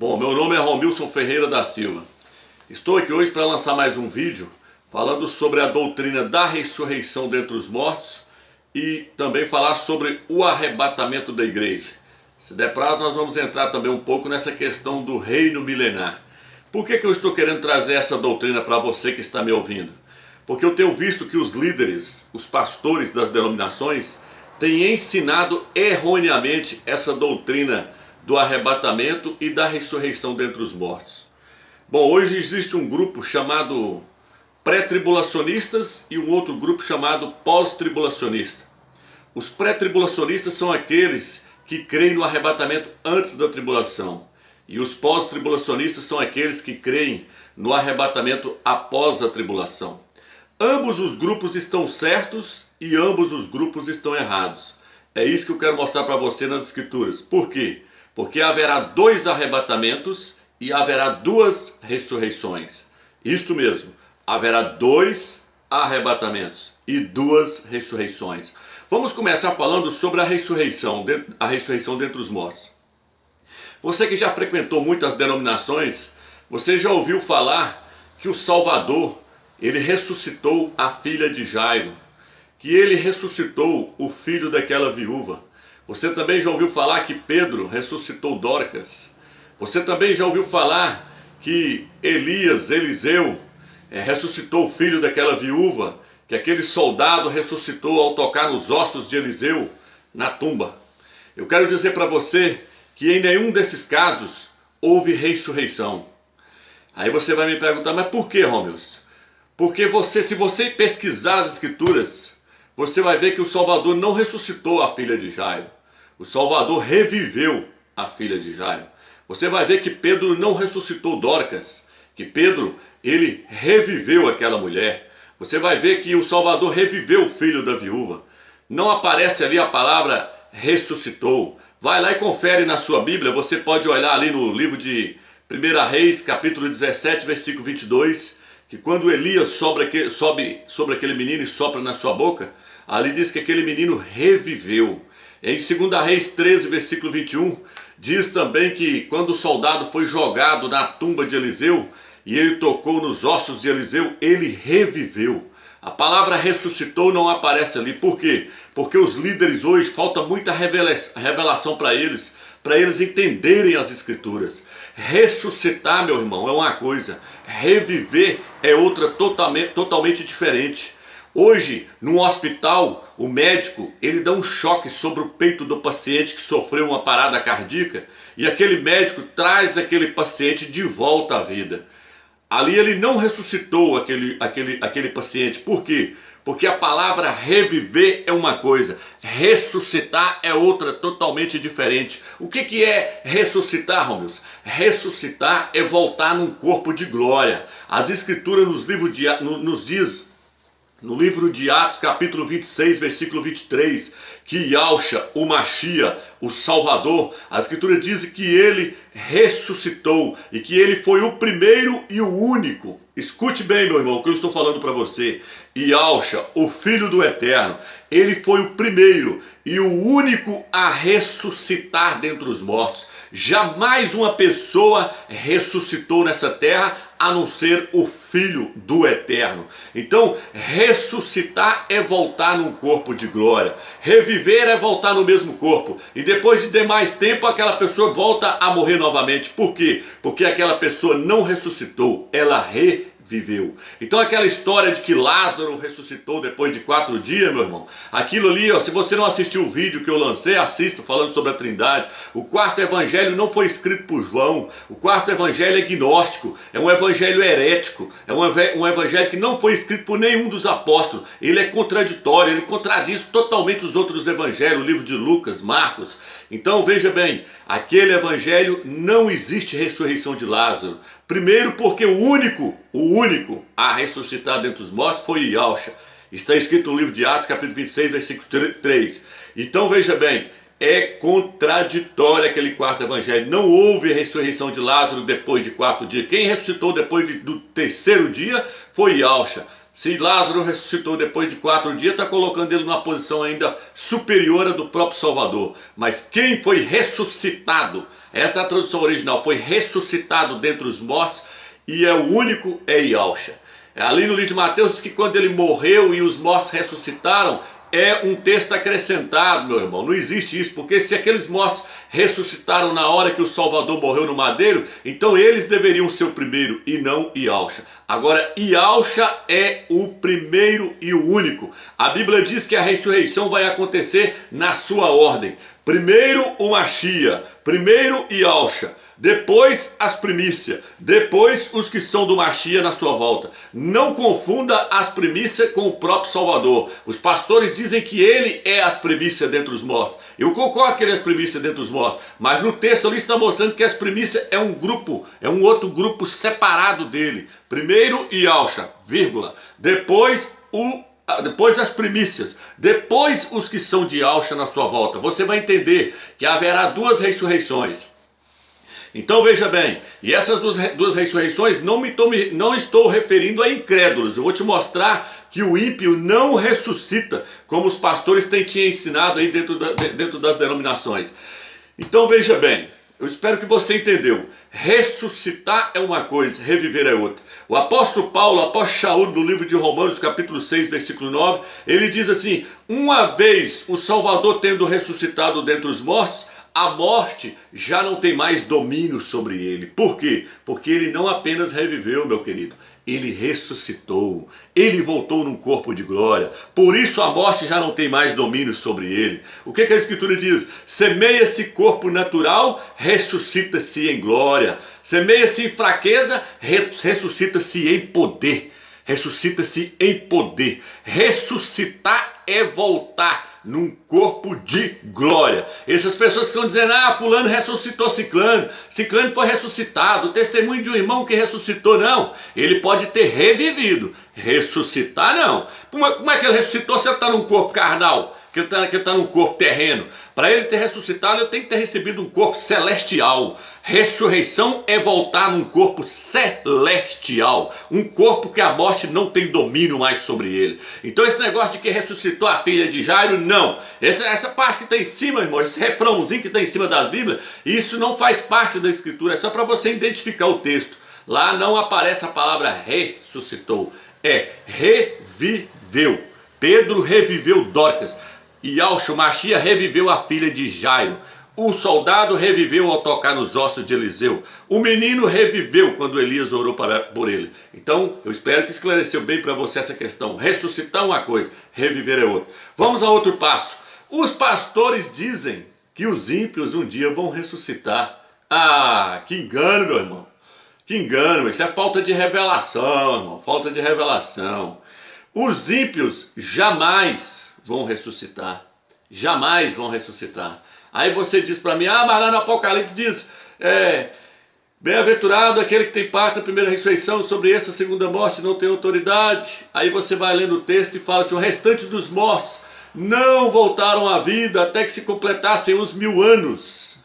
Bom, meu nome é Romilson Ferreira da Silva. Estou aqui hoje para lançar mais um vídeo falando sobre a doutrina da ressurreição dentre os mortos e também falar sobre o arrebatamento da igreja. Se der prazo, nós vamos entrar também um pouco nessa questão do reino milenar. Por que eu estou querendo trazer essa doutrina para você que está me ouvindo? Porque eu tenho visto que os líderes, os pastores das denominações, têm ensinado erroneamente essa doutrina do arrebatamento e da ressurreição dentre os mortos. Bom, hoje existe um grupo chamado pré-tribulacionistas e um outro grupo chamado pós-tribulacionista. Os pré-tribulacionistas são aqueles que creem no arrebatamento antes da tribulação, e os pós-tribulacionistas são aqueles que creem no arrebatamento após a tribulação. Ambos os grupos estão certos e ambos os grupos estão errados. É isso que eu quero mostrar para você nas Escrituras. Por quê? Porque haverá dois arrebatamentos e haverá duas ressurreições. Isto mesmo, haverá dois arrebatamentos e duas ressurreições. Vamos começar falando sobre a ressurreição dentre os mortos. Você que já frequentou muitas denominações, você já ouviu falar que o Salvador, ele ressuscitou a filha de Jairo, que ele ressuscitou o filho daquela viúva. Você também já ouviu falar que Pedro ressuscitou Dorcas. Você também já ouviu falar que Eliseu, ressuscitou o filho daquela viúva, que aquele soldado ressuscitou ao tocar nos ossos de Eliseu na tumba. Eu quero dizer para você que em nenhum desses casos houve ressurreição. Aí você vai me perguntar, mas por que, Rômulos? Porque se você pesquisar as Escrituras, você vai ver que o Salvador não ressuscitou a filha de Jairo. O Salvador reviveu a filha de Jairo. Você vai ver que Pedro não ressuscitou Dorcas, que Pedro, ele reviveu aquela mulher. Você vai ver que o Salvador reviveu o filho da viúva. Não aparece ali a palavra ressuscitou. Vai lá e confere na sua Bíblia, você pode olhar ali no livro de 1 Reis, capítulo 17, versículo 22, que quando Elias sobe sobre aquele menino e sopra na sua boca, ali diz que aquele menino reviveu. Em 2 Reis 13, versículo 21, diz também que quando o soldado foi jogado na tumba de Eliseu, e ele tocou nos ossos de Eliseu, ele reviveu. A palavra ressuscitou não aparece ali. Por quê? Porque os líderes hoje, falta muita revelação para eles entenderem as Escrituras. Ressuscitar, meu irmão, é uma coisa. Reviver é outra totalmente diferente. Hoje, num hospital, o médico, ele dá um choque sobre o peito do paciente que sofreu uma parada cardíaca, e aquele médico traz aquele paciente de volta à vida. Ali ele não ressuscitou aquele paciente. Por quê? Porque a palavra reviver é uma coisa, ressuscitar é outra totalmente diferente. O que é ressuscitar, Rômulos? Ressuscitar é voltar num corpo de glória. As Escrituras nos diz, no livro de Atos, capítulo 26, versículo 23, que Yahshua, o Machia, o Salvador, a Escritura diz que ele ressuscitou e que ele foi o primeiro e o único. Escute bem, meu irmão, o que eu estou falando para você. Yahshua, o Filho do Eterno, ele foi o primeiro e o único a ressuscitar dentre os mortos. Jamais uma pessoa ressuscitou nessa terra a não ser o Filho do Eterno. Então, ressuscitar é voltar num corpo de glória. Reviver é voltar no mesmo corpo. E depois de demais tempo, aquela pessoa volta a morrer novamente. Por quê? Porque aquela pessoa não ressuscitou, ela reviveu. Então aquela história de que Lázaro ressuscitou depois de 4 dias, meu irmão, aquilo ali, se você não assistiu o vídeo que eu lancei, assista falando sobre a Trindade. O quarto evangelho não foi escrito por João. O quarto evangelho é gnóstico, é um evangelho herético, é um evangelho que não foi escrito por nenhum dos apóstolos. Ele é contraditório, ele contradiz totalmente os outros evangelhos, o livro de Lucas, Marcos. Então veja bem, aquele evangelho não existe ressurreição de Lázaro. Primeiro porque o único a ressuscitar dentre os mortos foi Yahshua. Está escrito no livro de Atos, capítulo 26, versículo 3. Então veja bem, é contraditório aquele quarto evangelho. Não houve ressurreição de Lázaro depois de 4 dias. Quem ressuscitou depois do 3º dia foi Yahshua. Se Lázaro ressuscitou depois de 4 dias, está colocando ele numa posição ainda superior à do próprio Salvador. Mas quem foi ressuscitado, esta é a tradução original, foi ressuscitado dentre os mortos, e é o único, é Yahshua. Ali no livro de Mateus diz que quando ele morreu e os mortos ressuscitaram, é um texto acrescentado, meu irmão. Não existe isso, porque se aqueles mortos ressuscitaram na hora que o Salvador morreu no madeiro, então eles deveriam ser o primeiro e não Yahshua. Agora, Yahshua é o primeiro e o único. A Bíblia diz que a ressurreição vai acontecer na sua ordem. Primeiro o Mashiach, primeiro Yahshua, depois as primícias, depois os que são do Mashiach na sua volta. Não confunda as primícias com o próprio Salvador. Os pastores dizem que ele é as primícias dentre os mortos. Eu concordo que ele é as primícias dentre os mortos, mas no texto ali está mostrando que as primícias é um grupo, é um outro grupo separado dele. Primeiro Yahshua, vírgula, depois as primícias, depois os que são de Yahshua na sua volta. Você vai entender que haverá 2 ressurreições. Então veja bem, e essas duas ressurreições não estou referindo a incrédulos. Eu vou te mostrar que o ímpio não ressuscita, como os pastores têm te ensinado aí dentro das denominações. Então veja bem, eu espero que você entendeu. Ressuscitar é uma coisa, reviver é outra. O apóstolo Paulo, o apóstolo Shaul, no livro de Romanos, capítulo 6, versículo 9, ele diz assim: uma vez o Salvador tendo ressuscitado dentre os mortos, a morte já não tem mais domínio sobre ele. Por quê? Porque ele não apenas reviveu, meu querido, ele ressuscitou, ele voltou num corpo de glória. Por isso a morte já não tem mais domínio sobre ele. O que a Escritura diz? Semeia-se corpo natural, ressuscita-se em glória. Semeia-se em fraqueza, ressuscita-se em poder. Ressuscita-se em poder. Ressuscitar é voltar num corpo de glória. Essas pessoas que estão dizendo: ah, fulano ressuscitou ciclano, ciclano foi ressuscitado, o testemunho de um irmão que ressuscitou, não. Ele pode ter revivido, ressuscitar não. Como é que ele ressuscitou se ele está num corpo carnal? Que ele está num corpo terreno? Para ele ter ressuscitado, ele tem que ter recebido um corpo celestial. Ressurreição é voltar num corpo celestial, um corpo que a morte não tem domínio mais sobre ele. Então esse negócio de que ressuscitou a filha de Jairo, não. Essa parte que está em cima, irmão, esse refrãozinho que está em cima das Bíblias, isso não faz parte da Escritura, é só para você identificar o texto. Lá não aparece a palavra ressuscitou, é reviveu. Pedro reviveu Dorcas. Yahshua Mashiach reviveu a filha de Jairo. O soldado reviveu ao tocar nos ossos de Eliseu. O menino reviveu quando Elias orou por ele. Então, eu espero que esclareceu bem para você essa questão. Ressuscitar é uma coisa, reviver é outra. Vamos a outro passo. Os pastores dizem que os ímpios um dia vão ressuscitar. Ah, que engano, meu irmão. Que engano, isso é falta de revelação, irmão. Falta de revelação. Os ímpios jamais vão ressuscitar. Jamais vão ressuscitar. Aí você diz para mim: ah, mas lá no Apocalipse diz: bem-aventurado aquele que tem parte na primeira ressurreição, sobre essa segunda morte não tem autoridade. Aí você vai lendo o texto e fala assim: o restante dos mortos não voltaram à vida até que se completassem os 1000 anos.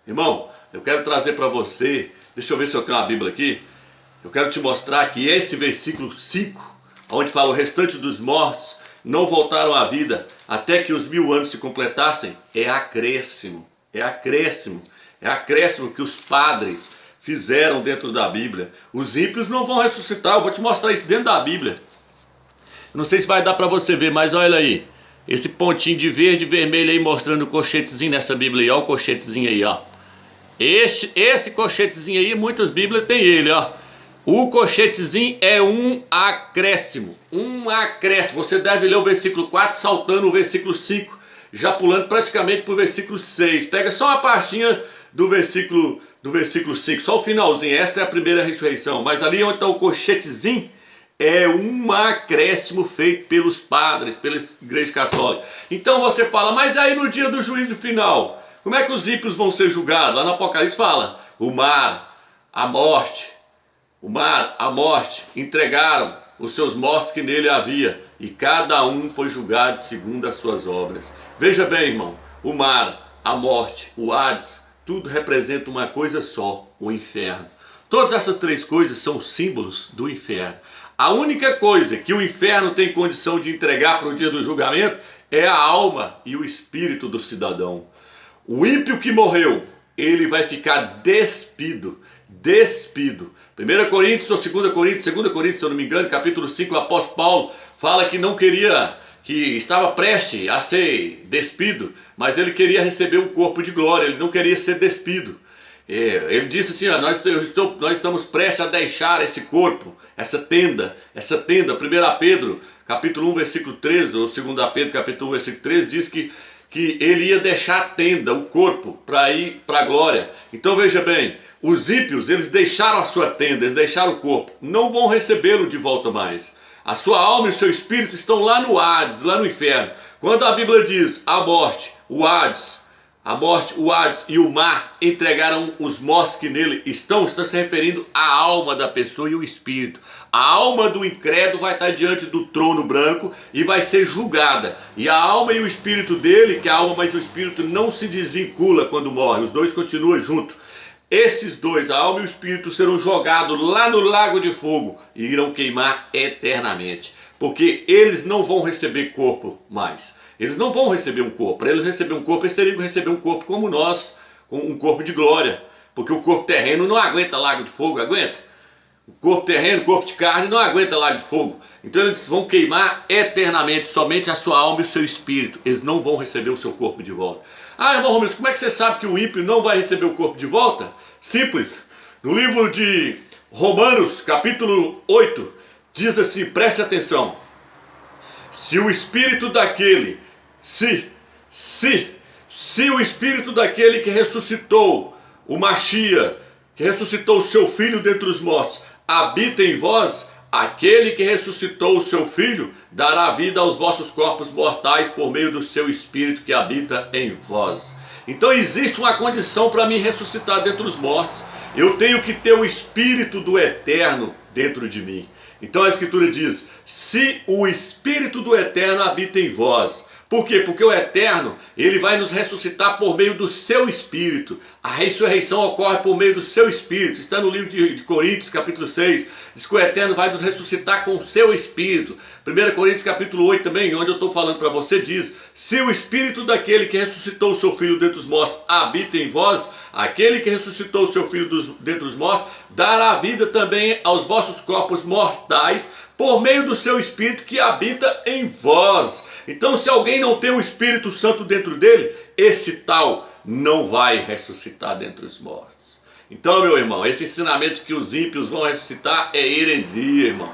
Irmão, eu quero trazer para você, deixa eu ver se eu tenho uma Bíblia aqui, eu quero te mostrar que esse versículo 5, onde fala o restante dos mortos não voltaram à vida até que os 1000 anos se completassem, é acréscimo. É acréscimo. É acréscimo que os padres fizeram dentro da Bíblia. Os ímpios não vão ressuscitar. Eu vou te mostrar isso dentro da Bíblia. Não sei se vai dar para você ver, mas olha aí. Esse pontinho de verde e vermelho aí mostrando o colchetezinho nessa Bíblia aí. Olha o colchetezinho aí, ó. Esse colchetezinho aí, muitas Bíblias tem ele, ó. O colchetezinho é um acréscimo. Um acréscimo. Você deve ler o versículo 4 saltando o versículo 5, já pulando praticamente para o versículo 6. Pega só uma partinha do versículo 5, só o finalzinho. Esta é a primeira ressurreição. Mas ali onde está o colchetezinho é um acréscimo feito pelos padres, pela Igreja Católica. Então você fala: mas aí no dia do juízo final, como é que os ímpios vão ser julgados? Lá no Apocalipse fala: o mar, a morte entregaram os seus mortos que nele havia, e cada um foi julgado segundo as suas obras. Veja bem, irmão, o mar, a morte, o Hades, tudo representa uma coisa só: o inferno. Todas essas 3 coisas são símbolos do inferno. A única coisa que o inferno tem condição de entregar para o dia do julgamento é a alma e o espírito do cidadão. O ímpio que morreu, ele vai ficar despido. 1 Coríntios ou 2 Coríntios, se eu não me engano, capítulo 5, o apóstolo Paulo fala que não queria, que estava prestes a ser despido, mas ele queria receber o corpo de glória, ele não queria ser despido. Ele disse assim, ó, nós estamos prestes a deixar esse corpo, essa tenda, 1 Pedro, capítulo 1, versículo 13, ou 2 Pedro, capítulo 1, versículo 13, diz que ele ia deixar a tenda, o corpo, para ir para a glória. Então veja bem, os ímpios, eles deixaram a sua tenda, eles deixaram o corpo, não vão recebê-lo de volta mais. A sua alma e o seu espírito estão lá no Hades, lá no inferno. Quando a Bíblia diz a morte, o Hades e o mar entregaram os mortos que nele estão, está se referindo à alma da pessoa e o espírito. A alma do incrédulo vai estar diante do trono branco e vai ser julgada. E a alma e o espírito dele, que a alma mais o espírito não se desvincula quando morre, os dois continuam juntos. Esses dois, a alma e o espírito, serão jogados lá no lago de fogo e irão queimar eternamente. Porque eles não vão receber corpo mais. Eles não vão receber um corpo. Para eles receberem um corpo, eles teriam que receber um corpo como nós, com um corpo de glória. Porque o corpo terreno não aguenta lago de fogo, aguenta? O corpo terreno, o corpo de carne não aguenta lago de fogo. Então eles vão queimar eternamente somente a sua alma e o seu espírito. Eles não vão receber o seu corpo de volta. Ah, irmão Romulo, como é que você sabe que o ímpio não vai receber o corpo de volta? Simples. No livro de Romanos, capítulo 8, diz assim, preste atenção. Se o espírito daquele, se o espírito daquele que ressuscitou o Machia, que ressuscitou o seu filho dentre os mortos, habita em vós, aquele que ressuscitou o seu filho dará vida aos vossos corpos mortais por meio do seu espírito que habita em vós. Então existe uma condição para mim ressuscitar dentre os mortos. Eu tenho que ter o espírito do eterno dentro de mim. Então a escritura diz, se o espírito do eterno habita em vós. Por quê? Porque o eterno, ele vai nos ressuscitar por meio do seu espírito. A ressurreição ocorre por meio do seu espírito. Está no livro de Coríntios, capítulo 6. Diz que o eterno vai nos ressuscitar com o seu espírito. 1 Coríntios, capítulo 8 também, onde eu estou falando para você, diz, se o espírito daquele que ressuscitou o seu filho dentre os mortos habita em vós, aquele que ressuscitou o seu filho dentre os mortos, dará vida também aos vossos corpos mortais, por meio do seu espírito que habita em vós. Então, se alguém não tem o Espírito Santo dentro dele, esse tal não vai ressuscitar dentre os mortos. Então, meu irmão, esse ensinamento que os ímpios vão ressuscitar é heresia, irmão.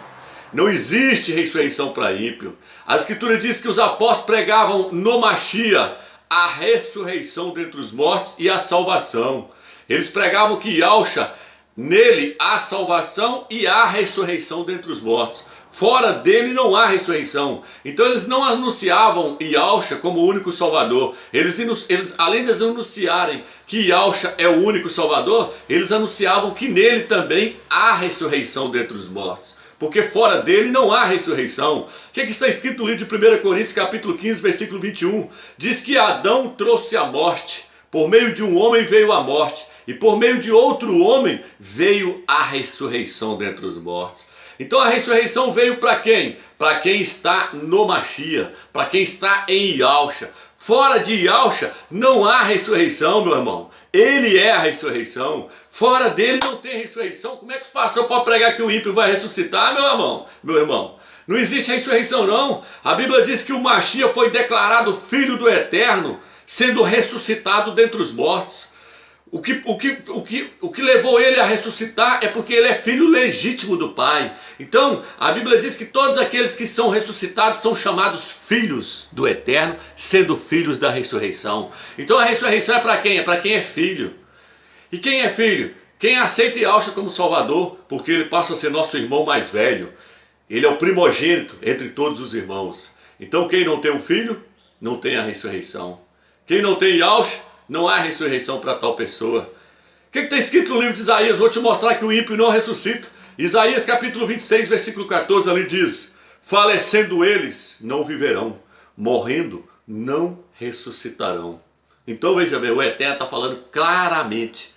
Não existe ressurreição para ímpio. A Escritura diz que os apóstolos pregavam no Machia a ressurreição dentre os mortos e a salvação. Eles pregavam que Yahshua, nele há salvação e há ressurreição dentre os mortos. Fora dele não há ressurreição. Então eles não anunciavam Yahshua como o único Salvador. Eles, além de eles anunciarem que Yahshua é o único Salvador, eles anunciavam que nele também há ressurreição dentre os mortos. Porque fora dele não há ressurreição. O que está escrito no livro de 1 Coríntios, capítulo 15, versículo 21? Diz que Adão trouxe a morte. Por meio de um homem veio a morte. E por meio de outro homem veio a ressurreição dentre os mortos. Então a ressurreição veio para quem? Para quem está no Machia, para quem está em Yahshua. Fora de Yahshua não há ressurreição, meu irmão. Ele é a ressurreição. Fora dele não tem ressurreição. Como é que os pastores podem pregar que o ímpio vai ressuscitar, meu irmão? Não existe ressurreição, não. A Bíblia diz que o Machia foi declarado filho do Eterno, sendo ressuscitado dentre os mortos. O que levou ele a ressuscitar é porque ele é filho legítimo do Pai. Então, a Bíblia diz que todos aqueles que são ressuscitados são chamados filhos do Eterno, sendo filhos da ressurreição. Então a ressurreição é para quem? É para quem é filho. E quem é filho? Quem aceita Yahshua como Salvador, porque ele passa a ser nosso irmão mais velho. Ele é o primogênito entre todos os irmãos. Então quem não tem um filho, não tem a ressurreição. Quem não tem Yahshua, não há ressurreição para tal pessoa. O que está escrito no livro de Isaías? Vou te mostrar que o ímpio não ressuscita. Isaías capítulo 26, versículo 14, ali diz, falecendo eles, não viverão, morrendo, não ressuscitarão. Então veja bem, o Eterno está falando claramente,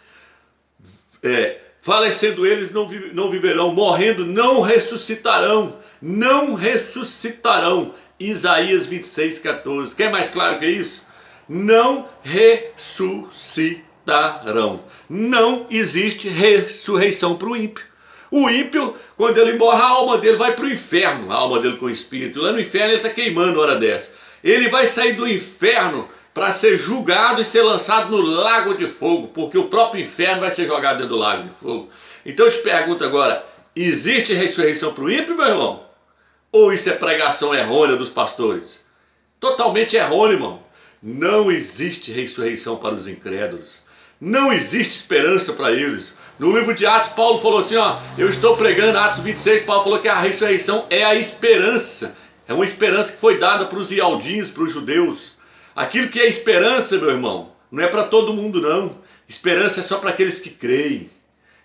Falecendo eles não viverão, morrendo não ressuscitarão, não ressuscitarão. Isaías 26:14. Quer mais claro que isso? Não ressuscitarão. Não existe ressurreição para o ímpio. O ímpio, quando ele morre, a alma dele vai para o inferno, a alma dele com o espírito. Lá no inferno ele está queimando hora dessa. Ele vai sair do inferno para ser julgado e ser lançado no lago de fogo, porque o próprio inferno vai ser jogado dentro do lago de fogo. Então eu te pergunto agora, existe ressurreição para o ímpio, meu irmão? Ou isso é pregação errônea dos pastores? Totalmente errôneo, irmão. Não existe ressurreição para os incrédulos. Não existe esperança para eles. No livro de Atos, Paulo falou assim, ó, eu estou pregando, Atos 26, Paulo falou que a ressurreição é a esperança. É uma esperança que foi dada para os ialdins, para os judeus. Aquilo que é esperança, meu irmão, não é para todo mundo não. Esperança é só para aqueles que creem.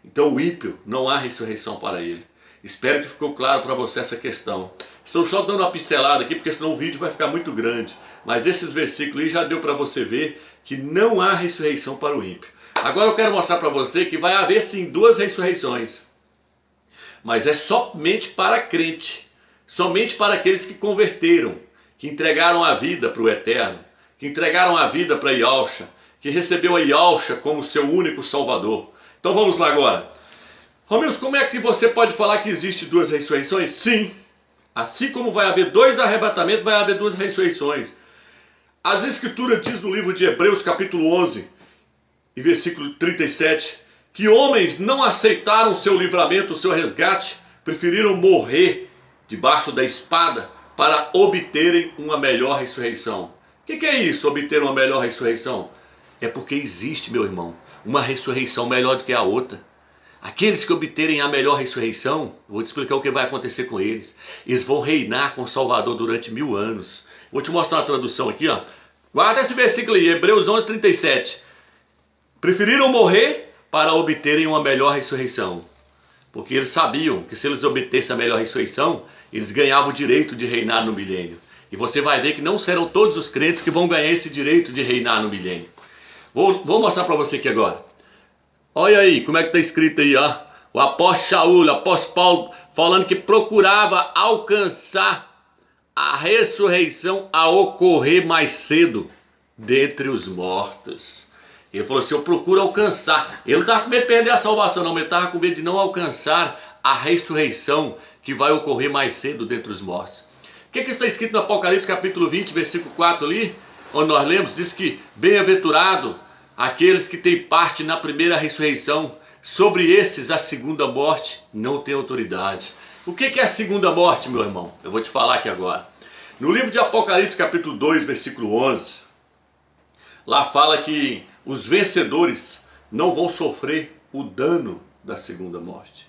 Então o ímpio, não há ressurreição para ele. Espero que ficou claro para você essa questão. Estou só dando uma pincelada aqui, porque senão o vídeo vai ficar muito grande. Mas esses versículos aí já deu para você ver que não há ressurreição para o ímpio. Agora eu quero mostrar para você que vai haver sim duas ressurreições. Mas é somente para crente. Somente para aqueles que converteram, que entregaram a vida para o eterno, que entregaram a vida para Yahshua, que recebeu a Yahshua como seu único salvador. Então vamos lá agora. Romeus, como é que você pode falar que existe duas ressurreições? Sim, assim como vai haver dois arrebatamentos, vai haver duas ressurreições. As Escrituras diz no livro de Hebreus capítulo 11, e versículo 37, que homens não aceitaram o seu livramento, o seu resgate, preferiram morrer debaixo da espada para obterem uma melhor ressurreição. O que é isso, obter uma melhor ressurreição? É porque existe, meu irmão, uma ressurreição melhor do que a outra. Aqueles que obterem a melhor ressurreição, vou te explicar o que vai acontecer com eles. Eles vão reinar com o Salvador durante 1000 anos. Vou te mostrar uma tradução aqui, ó. Guarda esse versículo aí, Hebreus 11, 37. Preferiram morrer para obterem uma melhor ressurreição. Porque eles sabiam que se eles obtessem a melhor ressurreição, eles ganhavam o direito de reinar no milênio. E você vai ver que não serão todos os crentes que vão ganhar esse direito de reinar no milênio. Vou mostrar para você aqui agora. Olha aí, como é que está escrito aí, ó. O apóstolo Shaul, o apóstolo Paulo, falando que procurava alcançar a ressurreição a ocorrer mais cedo dentre os mortos. Ele falou assim, eu procuro alcançar. Ele não estava com medo de perder a salvação não, mas ele estava com medo de não alcançar a ressurreição que vai ocorrer mais cedo dentre os mortos. O que está escrito no Apocalipse capítulo 20, versículo 4 ali, onde nós lemos, diz que bem-aventurado aqueles que têm parte na primeira ressurreição, sobre esses a segunda morte não tem autoridade. O que é a segunda morte, meu irmão? Eu vou te falar aqui agora. No livro de Apocalipse capítulo 2, versículo 11, lá fala que os vencedores não vão sofrer o dano da segunda morte.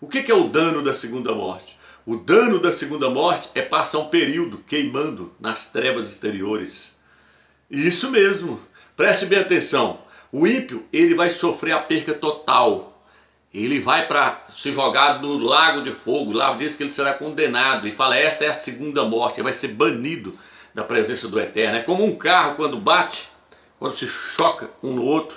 O que é o dano da segunda morte? O dano da segunda morte é passar um período queimando nas trevas exteriores. Isso mesmo. Preste bem atenção. O ímpio, ele vai sofrer a perca total. Ele vai para ser jogado no lago de fogo. Lá diz que ele será condenado. E fala, esta é a segunda morte. Ele vai ser banido da presença do Eterno. É como um carro quando bate, quando se choca um no outro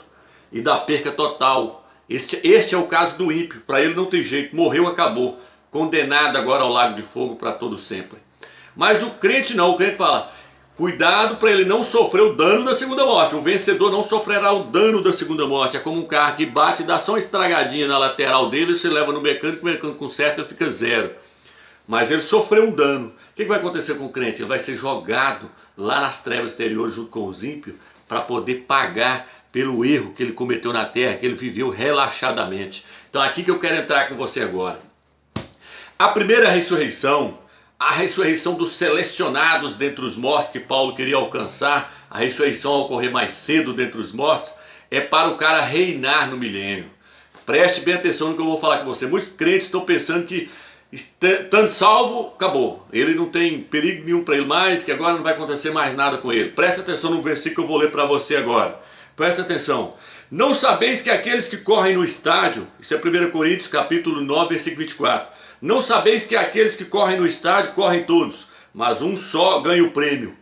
e dá perca total. Este é o caso do ímpio. Para ele não tem jeito. Morreu, acabou. Condenado agora ao lago de fogo para todo sempre. Mas o crente não. O crente fala, cuidado para ele não sofrer o dano da segunda morte. O vencedor não sofrerá o dano da segunda morte. É como um carro que bate e dá só uma estragadinha na lateral dele, você leva no mecânico, o mecânico conserta, ele fica zero. Mas ele sofreu um dano. O que vai acontecer com o crente? Ele vai ser jogado lá nas trevas exteriores junto com os ímpios para poder pagar pelo erro que ele cometeu na terra, que ele viveu relaxadamente. Então aqui que eu quero entrar com você agora. A primeira ressurreição, a ressurreição dos selecionados dentre os mortos que Paulo queria alcançar, a ressurreição a ocorrer mais cedo dentre os mortos, é para o cara reinar no milênio. Preste bem atenção no que eu vou falar com você. Muitos crentes estão pensando que, estando salvo, acabou. Ele não tem perigo nenhum para ele mais, que agora não vai acontecer mais nada com ele. Preste atenção no versículo que eu vou ler para você agora. Preste atenção. Não sabeis que aqueles que correm no estádio, isso é 1 Coríntios capítulo 9, versículo 24. Não sabeis que aqueles que correm no estádio, correm todos, mas um só ganha o prêmio.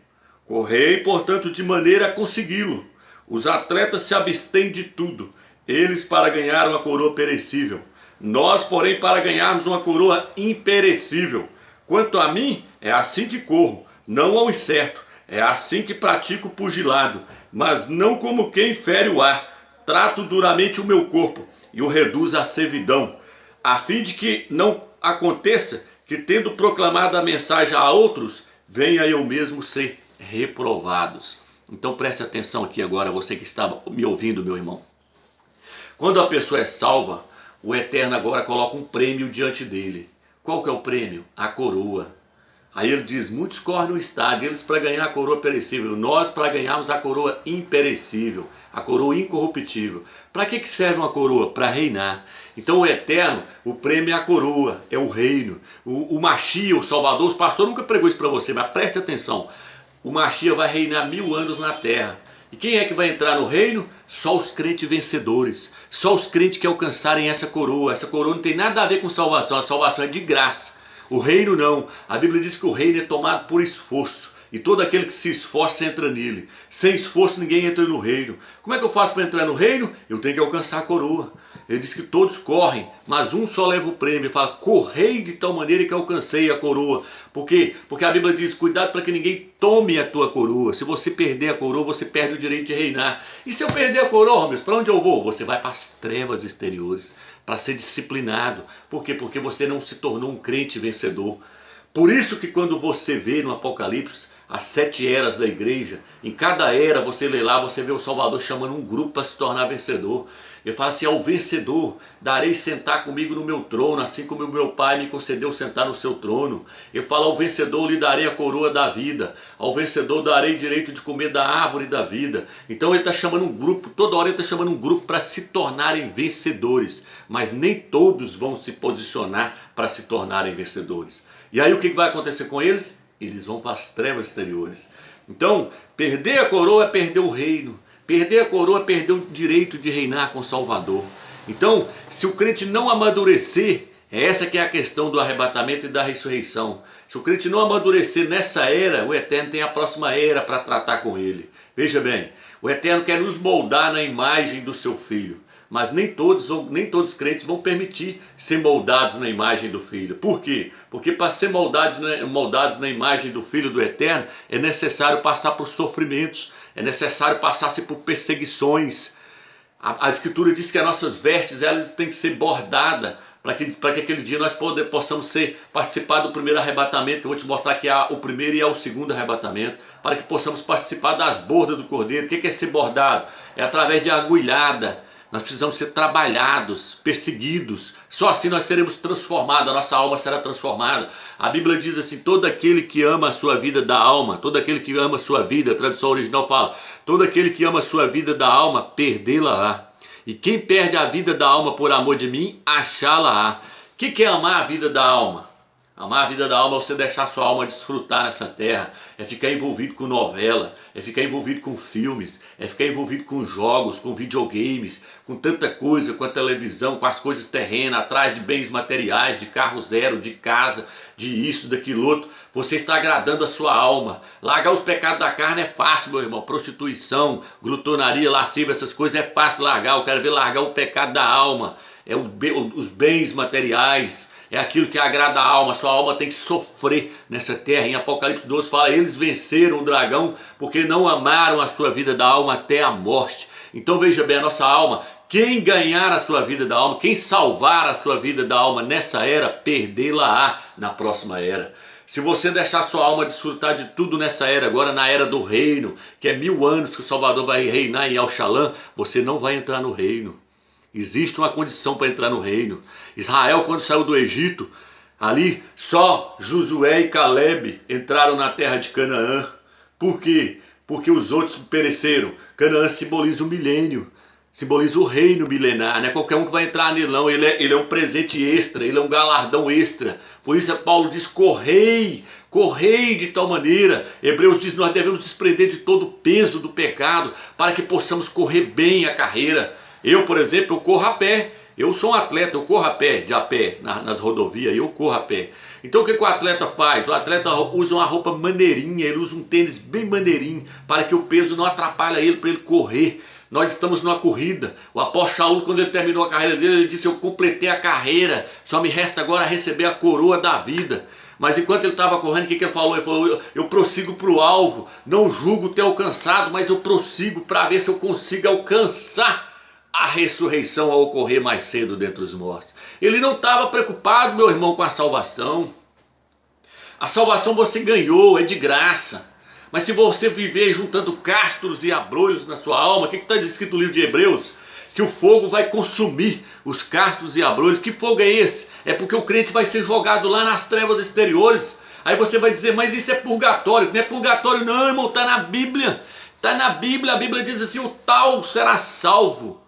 Correi, portanto, de maneira a consegui-lo. Os atletas se abstêm de tudo, Eles para ganhar uma coroa perecível, nós, porém, para ganharmos uma coroa imperecível. Quanto a mim, é assim que corro, não ao incerto, é assim que pratico o pugilado, mas não como quem fere o ar. Trato duramente o meu corpo e o reduzo à servidão, a fim de que não aconteça que, tendo proclamado a mensagem a outros, venha eu mesmo ser reprovados. Então preste atenção aqui agora, você que está me ouvindo, meu irmão. Quando a pessoa é salva, o Eterno agora coloca um prêmio diante dele. Qual que é o prêmio? A coroa. Aí ele diz, muitos correm no estádio, eles para ganhar a coroa perecível, nós para ganharmos a coroa imperecível, a coroa incorruptível. Para que serve uma coroa? Para reinar. Então o Eterno, o prêmio é a coroa, é o reino. O Mashiach, o Salvador, os pastores nunca pregou isso para você, mas preste atenção. O Mashiach vai reinar 1000 anos na terra. E quem é que vai entrar no reino? Só os crentes vencedores. Só os crentes que alcançarem essa coroa. Essa coroa não tem nada a ver com salvação. A salvação é de graça. O reino não. A Bíblia diz que o reino é tomado por esforço. E todo aquele que se esforça entra nele. Sem esforço ninguém entra no reino. Como é que eu faço para entrar no reino? Eu tenho que alcançar a coroa. Ele diz que todos correm, mas um só leva o prêmio. Ele fala, correi de tal maneira que alcancei a coroa. Por quê? Porque a Bíblia diz, cuidado para que ninguém tome a tua coroa. Se você perder a coroa, você perde o direito de reinar. E se eu perder a coroa, Ramos, para onde eu vou? Você vai para as trevas exteriores, para ser disciplinado. Por quê? Porque você não se tornou um crente vencedor. Por isso que quando você vê no Apocalipse as 7 eras da igreja, em cada era você lê lá, você vê o Salvador chamando um grupo para se tornar vencedor. Ele fala assim, ao vencedor darei sentar comigo no meu trono, assim como o meu Pai me concedeu sentar no seu trono. Ele fala, ao vencedor lhe darei a coroa da vida, ao vencedor darei direito de comer da árvore da vida. Então ele está chamando um grupo, toda hora ele está chamando um grupo para se tornarem vencedores, mas nem todos vão se posicionar para se tornarem vencedores. E aí o que vai acontecer com eles? Eles vão para as trevas exteriores. Então, perder a coroa é perder o reino. Perder a coroa é perder o direito de reinar com o Salvador. Então, se o crente não amadurecer, essa que é a questão do arrebatamento e da ressurreição. Se o crente não amadurecer nessa era, o Eterno tem a próxima era para tratar com ele. Veja bem, o Eterno quer nos moldar na imagem do seu Filho. Mas nem todos os crentes vão permitir ser moldados na imagem do Filho. Por quê? Porque para ser moldados na imagem do Filho do Eterno, é necessário passar por sofrimentos, é necessário passar-se por perseguições. A Escritura diz que as nossas vestes elas têm que ser bordadas, para que aquele dia nós possamos participar do primeiro arrebatamento, que eu vou te mostrar que há o primeiro e há o segundo arrebatamento, para que possamos participar das bordas do Cordeiro. O que é ser bordado? É através de agulhada. Nós precisamos ser trabalhados, perseguidos. Só assim nós seremos transformados, a nossa alma será transformada. A Bíblia diz assim, todo aquele que ama a sua vida da alma, todo aquele que ama a sua vida, a tradução original fala, todo aquele que ama a sua vida da alma, perdê-la-á. E quem perde a vida da alma por amor de mim, achá-la-á. O que é amar a vida da alma? Amar a vida da alma é você deixar a sua alma desfrutar nessa terra, é ficar envolvido com novela, é ficar envolvido com filmes, é ficar envolvido com jogos, com videogames, com tanta coisa, com a televisão, com as coisas terrenas, atrás de bens materiais, de carro zero, de casa, de isso, daquilo outro. Você está agradando a sua alma. Largar os pecados da carne é fácil, meu irmão. Prostituição, glutonaria, lascívia, essas coisas é fácil largar. Eu quero ver largar o pecado da alma, é os bens materiais. É aquilo que agrada a alma, sua alma tem que sofrer nessa terra. Em Apocalipse 12 fala, eles venceram o dragão porque não amaram a sua vida da alma até a morte. Então veja bem, a nossa alma, quem ganhar a sua vida da alma, quem salvar a sua vida da alma nessa era, perdê-la-á na próxima era. Se você deixar sua alma desfrutar de tudo nessa era, agora na era do reino, que é 1000 anos que o Salvador vai reinar em Al-Shalom, você não vai entrar no reino. Existe uma condição para entrar no reino. Israel, quando saiu do Egito, ali só Josué e Caleb entraram na terra de Canaã. Por quê? Porque os outros pereceram. Canaã simboliza o milênio, simboliza o reino milenar. Não é qualquer um que vai entrar nele, não. Ele é um presente extra, ele é um galardão extra. Por isso Paulo diz, correi de tal maneira. Hebreus diz, nós devemos desprender de todo o peso do pecado, para que possamos correr bem a carreira. Eu, por exemplo, eu corro a pé. Eu sou um atleta, eu corro a pé, nas rodovias, eu corro a pé. Então o que o atleta faz? O atleta usa uma roupa maneirinha, ele usa um tênis bem maneirinho, para que o peso não atrapalhe ele, para ele correr Nós estamos numa corrida. O apóstolo Saul, quando ele terminou a carreira dele, ele disse: eu completei a carreira, só me resta agora receber a coroa da vida. Mas enquanto ele estava correndo, o que ele falou? Ele falou: eu prossigo para o alvo, não julgo ter alcançado, mas eu prossigo para ver se eu consigo alcançar a ressurreição a ocorrer mais cedo dentre os mortos. Ele não estava preocupado, meu irmão, com a salvação. A salvação você ganhou, é de graça. Mas se você viver juntando castros e abrolhos na sua alma, o que está escrito no livro de Hebreus? Que o fogo vai consumir os castros e abrolhos. Que fogo é esse? É porque o crente vai ser jogado lá nas trevas exteriores. Aí você vai dizer: mas isso é purgatório. Não é purgatório não, irmão, está na Bíblia. Está na Bíblia, a Bíblia diz assim: o tal será salvo,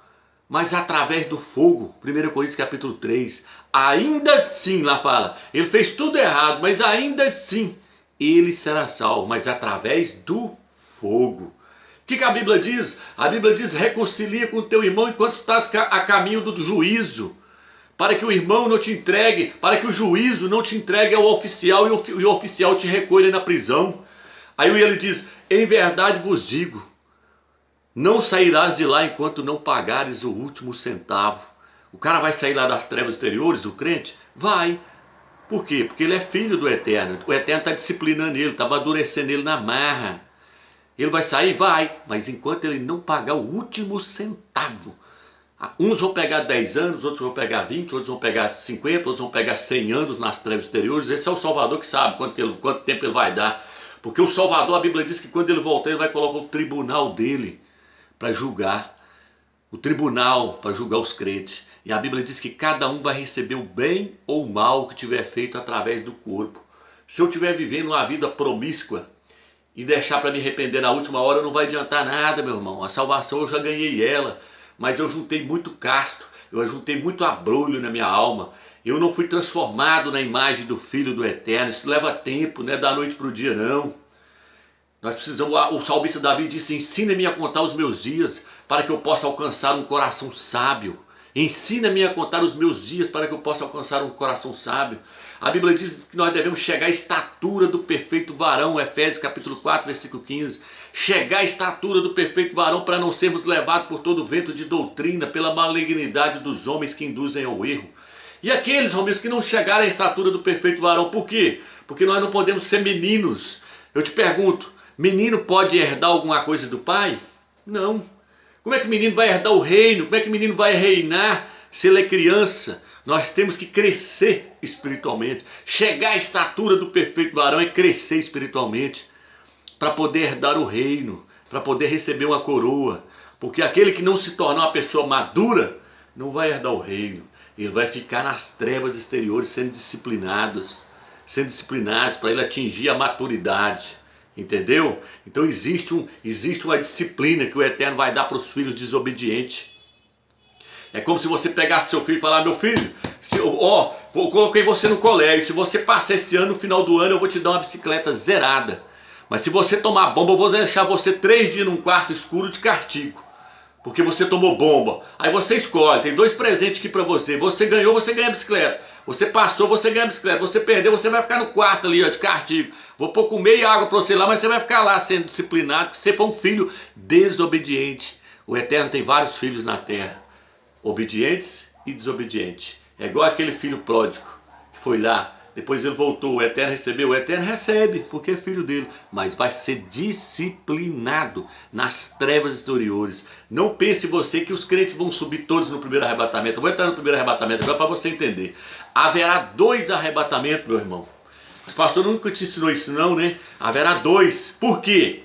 mas através do fogo. 1 Coríntios capítulo 3. Ainda assim, lá fala, ele fez tudo errado, mas ainda assim ele será salvo, mas através do fogo. O que a Bíblia diz? A Bíblia diz: reconcilia com o teu irmão enquanto estás a caminho do juízo, para que o irmão não te entregue, para que o juízo não te entregue ao oficial e o oficial te recolha na prisão. Aí ele diz: em verdade vos digo, não sairás de lá enquanto não pagares o último centavo. O cara vai sair lá das trevas exteriores, o crente? Vai. Por quê? Porque ele é filho do Eterno. O Eterno está disciplinando ele, está amadurecendo ele na marra. Ele vai sair? Vai. Mas enquanto ele não pagar o último centavo. Uns vão pegar 10 anos, outros vão pegar 20, outros vão pegar 50, outros vão pegar 100 anos nas trevas exteriores. Esse é o Salvador que sabe quanto tempo ele vai dar. Porque o Salvador, a Bíblia diz que quando ele voltar, ele vai colocar o tribunal dele para julgar. O tribunal para julgar os crentes. E a Bíblia diz que cada um vai receber o bem ou o mal que tiver feito através do corpo. Se eu estiver vivendo uma vida promíscua e deixar para me arrepender na última hora, não vai adiantar nada, meu irmão. A salvação eu já ganhei ela, mas eu juntei muito casto, eu juntei muito abrolho na minha alma. Eu não fui transformado na imagem do Filho do Eterno. Isso leva tempo, não é da noite para o dia não. Nós precisamos, o salmista Davi disse: ensina-me a contar os meus dias, para que eu possa alcançar um coração sábio. Ensina-me a contar os meus dias, para que eu possa alcançar um coração sábio. A Bíblia diz que nós devemos chegar à estatura do perfeito varão, Efésios capítulo 4, versículo 15. Chegar à estatura do perfeito varão, para não sermos levados por todo vento de doutrina, pela malignidade dos homens que induzem ao erro. E aqueles homens que não chegaram à estatura do perfeito varão, por quê? Porque nós não podemos ser meninos. Eu te pergunto, menino pode herdar alguma coisa do pai? Não. Como é que o menino vai herdar o reino? Como é que o menino vai reinar se ele é criança? Nós temos que crescer espiritualmente. Chegar à estatura do perfeito varão é crescer espiritualmente, para poder herdar o reino, para poder receber uma coroa. Porque aquele que não se tornar uma pessoa madura, não vai herdar o reino. Ele vai ficar nas trevas exteriores sendo disciplinados para ele atingir a maturidade. Entendeu? Então existe uma disciplina que o Eterno vai dar para os filhos desobedientes. É como se você pegasse seu filho e falar: meu filho, eu coloquei você no colégio, se você passar esse ano, no final do ano eu vou te dar uma bicicleta zerada. Mas se você tomar bomba, eu vou deixar você 3 dias num quarto escuro de castigo, porque você tomou bomba. Aí você escolhe, tem 2 presentes aqui para você. Você ganhou, você ganha a bicicleta. Você passou, você ganha a bicicleta. Você perdeu, você vai ficar no quarto ali, ó, de castigo. Vou pôr comer e água para você lá, mas você vai ficar lá sendo disciplinado, porque você foi um filho desobediente. O Eterno tem vários filhos na terra, obedientes e desobedientes. É igual aquele filho pródigo que foi lá, depois ele voltou, o Eterno recebeu. O Eterno recebe, porque é filho dele, mas vai ser disciplinado nas trevas exteriores. Não pense você que os crentes vão subir todos no primeiro arrebatamento. Eu vou entrar no primeiro arrebatamento agora para você entender. Haverá 2 arrebatamentos, meu irmão. Os pastores nunca te ensinou isso não, né? Haverá 2. Por quê?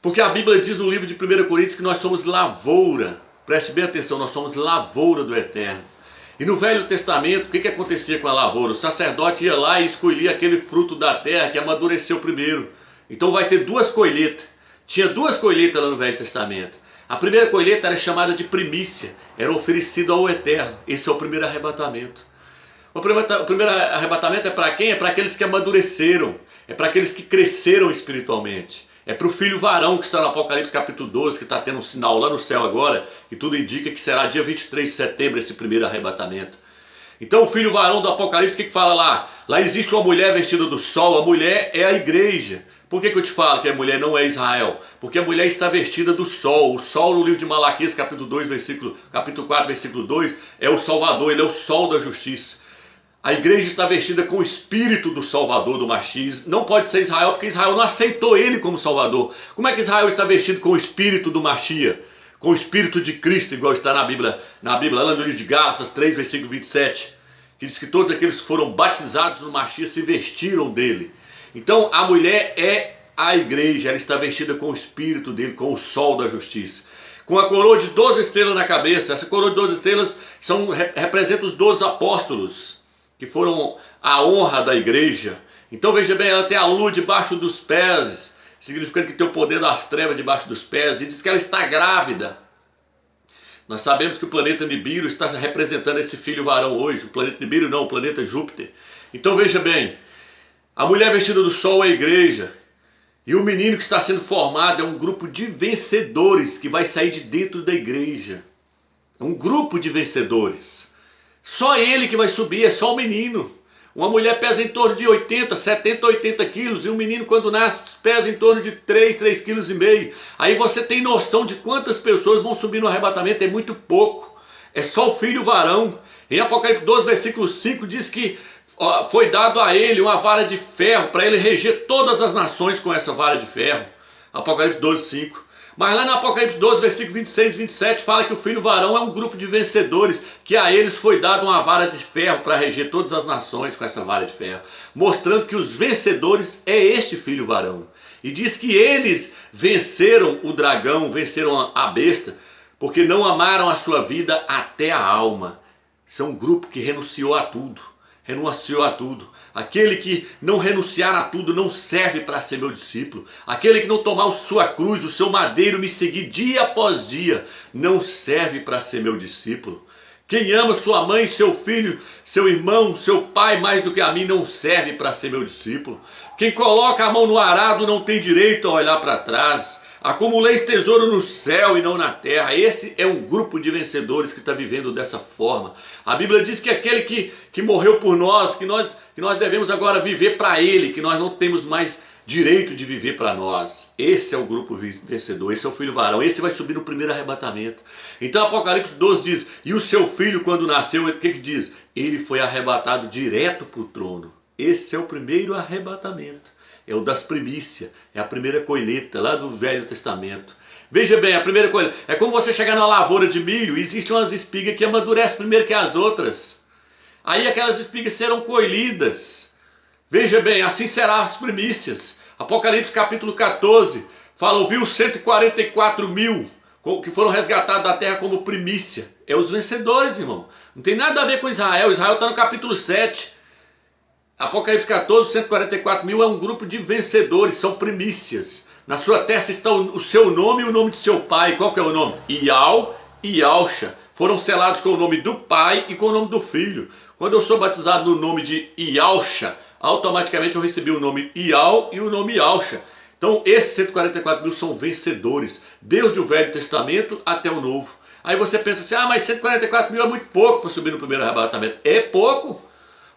Porque a Bíblia diz no livro de 1 Coríntios que nós somos lavoura. Preste bem atenção, nós somos lavoura do Eterno. E no Velho Testamento, o que acontecia com a lavoura? O sacerdote ia lá e escolhia aquele fruto da terra que amadureceu primeiro. Então vai ter 2 colheitas. Tinha 2 colheitas lá no Velho Testamento. A primeira colheita era chamada de primícia, era oferecido ao Eterno. Esse é o primeiro arrebatamento. O primeiro arrebatamento é para quem? É para aqueles que amadureceram, é para aqueles que cresceram espiritualmente. É para o filho varão que está no Apocalipse capítulo 12, que está tendo um sinal lá no céu agora, que tudo indica que será dia 23 de setembro esse primeiro arrebatamento. Então o filho varão do Apocalipse, o que fala lá? Lá existe uma mulher vestida do sol, a mulher é a igreja. Por que eu te falo que a mulher não é Israel? Porque a mulher está vestida do sol. O sol no livro de Malaquias, capítulo 4, versículo 2, é o Salvador, ele é o sol da justiça. A igreja está vestida com o espírito do Salvador, do Machis. Não pode ser Israel, porque Israel não aceitou ele como Salvador. Como é que Israel está vestido com o espírito do Machia? Com o espírito de Cristo, igual está na Bíblia, lá no livro de Gálatas 3, versículo 27, que diz que todos aqueles que foram batizados no Machia se vestiram dele. Então a mulher é a igreja, ela está vestida com o espírito dele, com o sol da justiça. Com a coroa de 12 estrelas na cabeça. Essa coroa de 12 estrelas representa os 12 apóstolos, que foram a honra da igreja. Então veja bem, ela tem a lua debaixo dos pés, significando que tem o poder das trevas debaixo dos pés, e diz que ela está grávida. Nós sabemos que o planeta Nibiru está representando esse filho varão hoje. O planeta Nibiru não, o planeta Júpiter. Então veja bem, a mulher vestida do sol é a igreja, e o menino que está sendo formado é um grupo de vencedores que vai sair de dentro da igreja. É um grupo de vencedores. Só ele que vai subir, é só o menino. Uma mulher pesa em torno de 70, 80 quilos, e um menino quando nasce pesa em torno de 3,5 quilos. Aí você tem noção de quantas pessoas vão subir no arrebatamento, é muito pouco. É só o filho varão. Em Apocalipse 12, versículo 5 diz que foi dado a ele uma vara de ferro, para ele reger todas as nações com essa vara de ferro. Apocalipse 12, 5. Mas lá no Apocalipse 12, versículo 26 e 27, fala que o filho varão é um grupo de vencedores, que a eles foi dado uma vara de ferro para reger todas as nações com essa vara de ferro, mostrando que os vencedores é este filho varão. E diz que eles venceram o dragão, venceram a besta, porque não amaram a sua vida até a alma. São um grupo que renunciou a tudo. Renunciou a tudo. Aquele que não renunciar a tudo não serve para ser meu discípulo. Aquele que não tomar sua cruz, o seu madeiro, me seguir dia após dia, não serve para ser meu discípulo. Quem ama sua mãe, seu filho, seu irmão, seu pai mais do que a mim não serve para ser meu discípulo. Quem coloca a mão no arado não tem direito a olhar para trás. Acumuleis tesouro no céu e não na terra. Esse é um grupo de vencedores que está vivendo dessa forma. A Bíblia diz que aquele que morreu por nós, que nós devemos agora viver para ele, que nós não temos mais direito de viver para nós. Esse é o grupo vencedor, esse é o filho varão, esse vai subir no primeiro arrebatamento. Então Apocalipse 12 diz, e o seu filho quando nasceu, o que diz? Ele foi arrebatado direto para o trono. Esse é o primeiro arrebatamento. É o das primícias, é a primeira colheita lá do Velho Testamento. Veja bem, a primeira colheita é como você chegar numa lavoura de milho, existem umas espigas que amadurecem primeiro que as outras. Aí aquelas espigas serão colhidas. Veja bem, assim serão as primícias. Apocalipse capítulo 14, fala, ouviu 144 mil que foram resgatados da terra como primícia. É os vencedores, irmão. Não tem nada a ver com Israel. Israel está no capítulo 7. Apocalipse 14, 144 mil é um grupo de vencedores, são primícias. Na sua testa está o seu nome e o nome de seu pai. Qual que é o nome? Ial e Ialcha. Foram selados com o nome do pai e com o nome do filho. Quando eu sou batizado no nome de Ialcha, automaticamente eu recebi o nome Ial e o nome Ialcha. Então esses 144 mil são vencedores, desde o Velho Testamento até o Novo. Aí você pensa assim, mas 144 mil é muito pouco para subir no primeiro arrebatamento. É pouco.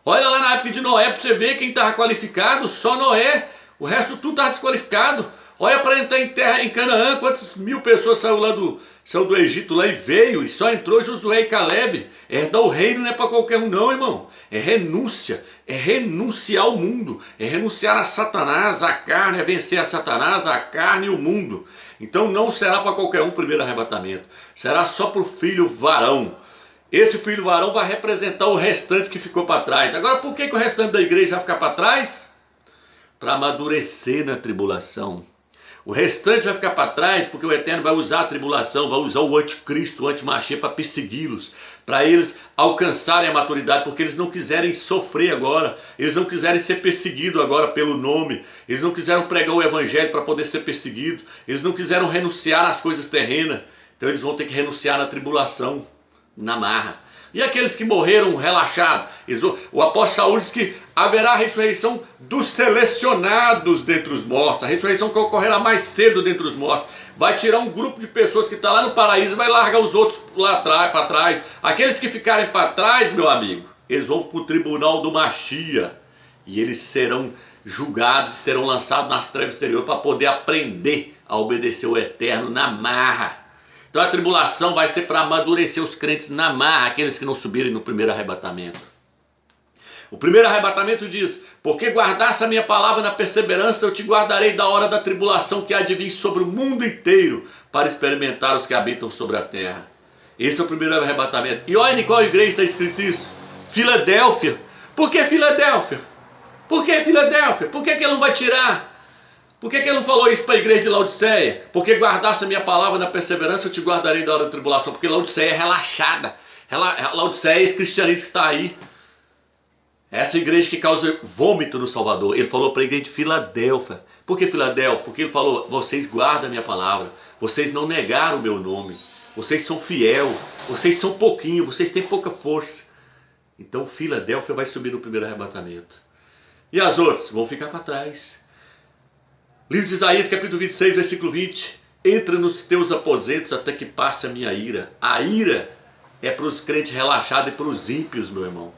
Olha lá na época de Noé para você ver quem estava qualificado, só Noé. O resto tudo estava desqualificado. Olha para entrar em terra, em Canaã, quantas mil pessoas saiu do Egito lá e veio, e só entrou Josué e Caleb. Herdar o reino não é para qualquer um não, irmão. É renúncia, é renunciar ao mundo, é renunciar a Satanás, a carne, é vencer a Satanás, a carne e o mundo. Então não será para qualquer um o primeiro arrebatamento, será só para o filho varão. Esse filho varão vai representar o restante que ficou para trás. Agora, por que o restante da igreja vai ficar para trás? Para amadurecer na tribulação. O restante vai ficar para trás porque o Eterno vai usar a tribulação, vai usar o anticristo, o antimachê para persegui-los, para eles alcançarem a maturidade, porque eles não quiserem sofrer agora, eles não quiserem ser perseguidos agora pelo nome, eles não quiseram pregar o evangelho para poder ser perseguido, eles não quiseram renunciar às coisas terrenas, então eles vão ter que renunciar na tribulação, na marra. E aqueles que morreram relaxados, o apóstolo Saul diz que haverá a ressurreição dos selecionados dentre os mortos, a ressurreição que ocorrerá mais cedo dentre os mortos. Vai tirar um grupo de pessoas que está lá no paraíso e vai largar os outros lá para trás. Aqueles que ficarem para trás, meu amigo, eles vão para o tribunal do Machia e eles serão julgados e serão lançados nas trevas exteriores para poder aprender a obedecer o Eterno na marra. Então a tribulação vai ser para amadurecer os crentes na marra, aqueles que não subirem no primeiro arrebatamento. O primeiro arrebatamento diz: porque guardasse a minha palavra na perseverança, eu te guardarei da hora da tribulação que há de vir sobre o mundo inteiro, para experimentar os que habitam sobre a terra. Esse é o primeiro arrebatamento. E olha em qual igreja está escrito isso: Filadélfia. Por que Filadélfia? Por que Filadélfia? Por que ele não vai tirar? Por que ele não falou isso para a igreja de Laodiceia? Porque guardasse a minha palavra na perseverança, eu te guardarei da hora da tribulação. Porque Laodiceia é relaxada. Laodiceia é esse cristianismo que está aí. Essa igreja que causa vômito no Salvador. Ele falou para a igreja de Filadélfia. Por que Filadélfia? Porque ele falou: vocês guardam a minha palavra. Vocês não negaram o meu nome. Vocês são fiel. Vocês são pouquinho. Vocês têm pouca força. Então Filadélfia vai subir no primeiro arrebatamento. E as outras vão ficar para trás. Livro de Isaías, capítulo 26, versículo 20. Entra nos teus aposentos até que passe a minha ira. A ira é para os crentes relaxados e para os ímpios, meu irmão.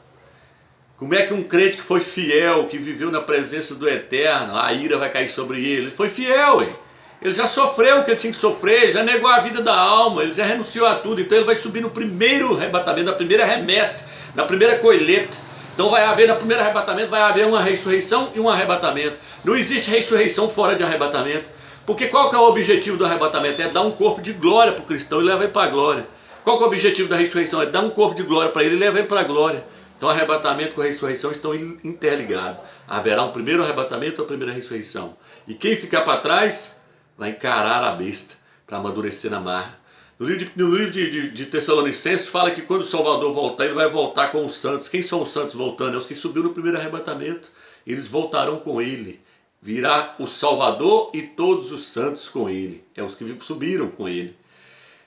Como é que um crente que foi fiel, que viveu na presença do Eterno, a ira vai cair sobre ele? Ele foi fiel, hein? Ele já sofreu o que ele tinha que sofrer, já negou a vida da alma, ele já renunciou a tudo. Então ele vai subir no primeiro arrebatamento, na primeira remessa, na primeira colheita. Então vai haver, no primeiro arrebatamento, vai haver uma ressurreição e um arrebatamento. Não existe ressurreição fora de arrebatamento. Porque qual que é o objetivo do arrebatamento? É dar um corpo de glória para o cristão e levar ele para a glória. Qual que é o objetivo da ressurreição? É dar um corpo de glória para ele e levar ele para a glória. Então arrebatamento com a ressurreição estão interligados. Haverá um primeiro arrebatamento ou a primeira ressurreição. E quem ficar para trás vai encarar a besta para amadurecer na marra. No livro de Tessalonicenses fala que quando o Salvador voltar, ele vai voltar com os santos. Quem são os santos voltando? É os que subiram no primeiro arrebatamento. Eles voltarão com ele. Virá o Salvador e todos os santos com ele. É os que subiram com ele.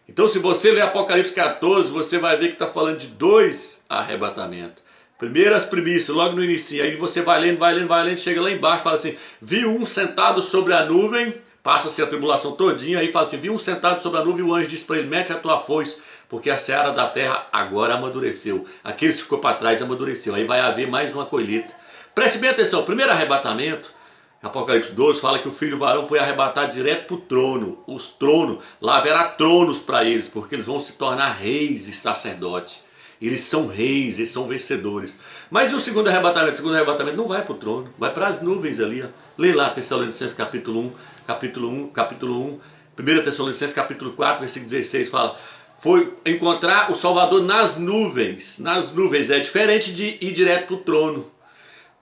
Então se você ler Apocalipse 14, você vai ver que está falando de 2 arrebatamentos. Primeiro as primícias, logo no início. Aí você vai lendo, chega lá embaixo, fala assim: vi um sentado sobre a nuvem. Passa-se a tribulação todinha, aí fala assim: vi um sentado sobre a nuvem e o anjo disse para ele: mete a tua foice, porque a seara da terra agora amadureceu. Aquele que ficou para trás amadureceu. Aí vai haver mais uma colheita. Preste bem atenção: o primeiro arrebatamento, Apocalipse 12, fala que o filho varão foi arrebatado direto para o trono. Os tronos, lá haverá tronos para eles, porque eles vão se tornar reis e sacerdotes. Eles são reis, eles são vencedores. Mas e o segundo arrebatamento? O segundo arrebatamento não vai para o trono, vai para as nuvens ali. Ó. Lê lá Tessalonicenses capítulo 1, capítulo 1, 1 Tessalonicenses capítulo 4, versículo 16, fala: foi encontrar o Salvador nas nuvens. Nas nuvens é diferente de ir direto para o trono.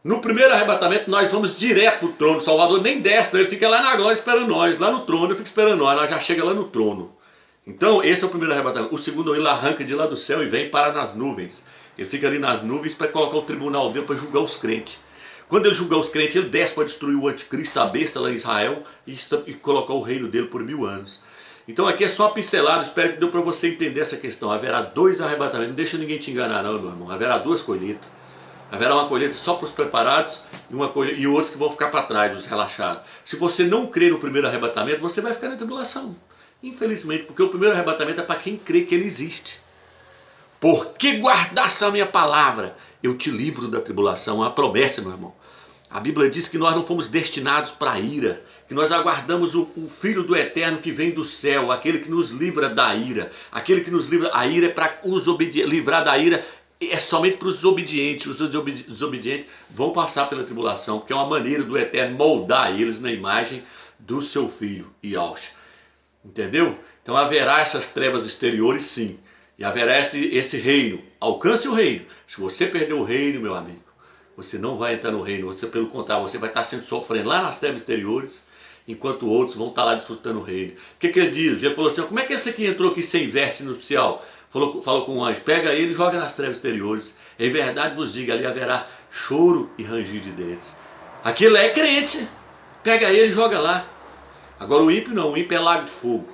No primeiro arrebatamento nós vamos direto para o trono. O Salvador nem desce, ele fica lá na glória esperando nós. Lá no trono ele fica esperando nós já chega lá no trono. Então esse é o primeiro arrebatamento. O segundo ele arranca de lá do céu e vem para nas nuvens. Ele fica ali nas nuvens para colocar o tribunal dele para julgar os crentes. Quando ele julgar os crentes, ele desce para destruir o anticristo, a besta lá em Israel, e colocar o reino dele por 1000 anos. Então aqui é só uma pincelada, espero que deu para você entender essa questão. Haverá 2 arrebatamentos, não deixa ninguém te enganar não, meu irmão. Haverá 2 colheitas. Haverá uma colheita só para os preparados e outros que vão ficar para trás, os relaxados. Se você não crer no primeiro arrebatamento, você vai ficar na tribulação. Infelizmente, porque o primeiro arrebatamento é para quem crê que ele existe. Porque guardasse a minha palavra, eu te livro da tribulação. É uma promessa, meu irmão. A Bíblia diz que nós não fomos destinados para a ira, que nós aguardamos o Filho do Eterno que vem do céu, aquele que nos livra da ira. Aquele que nos livra, a ira é para os obedientes, livrar da ira é somente para os obedientes. Os desobedientes vão passar pela tribulação, porque é uma maneira do Eterno moldar eles na imagem do seu Filho, Yahushua. Entendeu? Então haverá essas trevas exteriores, sim. E haverá esse reino. Alcance o reino. Se você perder o reino, meu amigo, você não vai entrar no reino. Você, pelo contrário, você vai estar sendo sofrendo lá nas trevas exteriores, enquanto outros vão estar lá desfrutando o reino. O que ele diz? Ele falou assim: como é que esse aqui entrou aqui sem veste nupcial? Falou com o anjo: pega ele e joga nas trevas exteriores. Em verdade vos digo, ali haverá choro e ranger de dentes. Aquilo é crente. Pega ele e joga lá. Agora o ímpio não, o ímpio é lago de fogo.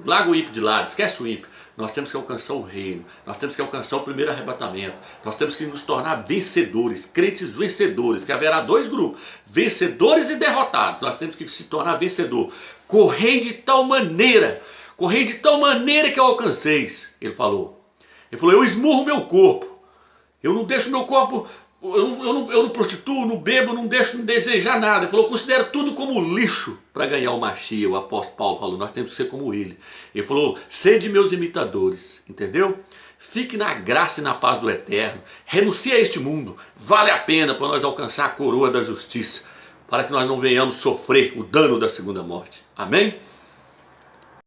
Larga o ímpio de lado, esquece o ímpio. Nós temos que alcançar o reino, nós temos que alcançar o primeiro arrebatamento, nós temos que nos tornar vencedores, crentes vencedores, que haverá 2 grupos, vencedores e derrotados. Nós temos que se tornar vencedor, correr de tal maneira que eu alcanceis. Ele falou, eu esmurro meu corpo, eu não deixo meu corpo eu não prostituo, não bebo, não deixo de desejar nada. Ele falou, considero tudo como lixo para ganhar o Mashiach. O apóstolo Paulo falou, nós temos que ser como ele. Ele falou, sede meus imitadores, entendeu? Fique na graça e na paz do Eterno. Renuncie a este mundo. Vale a pena para nós alcançar a coroa da justiça, para que nós não venhamos sofrer o dano da segunda morte. Amém?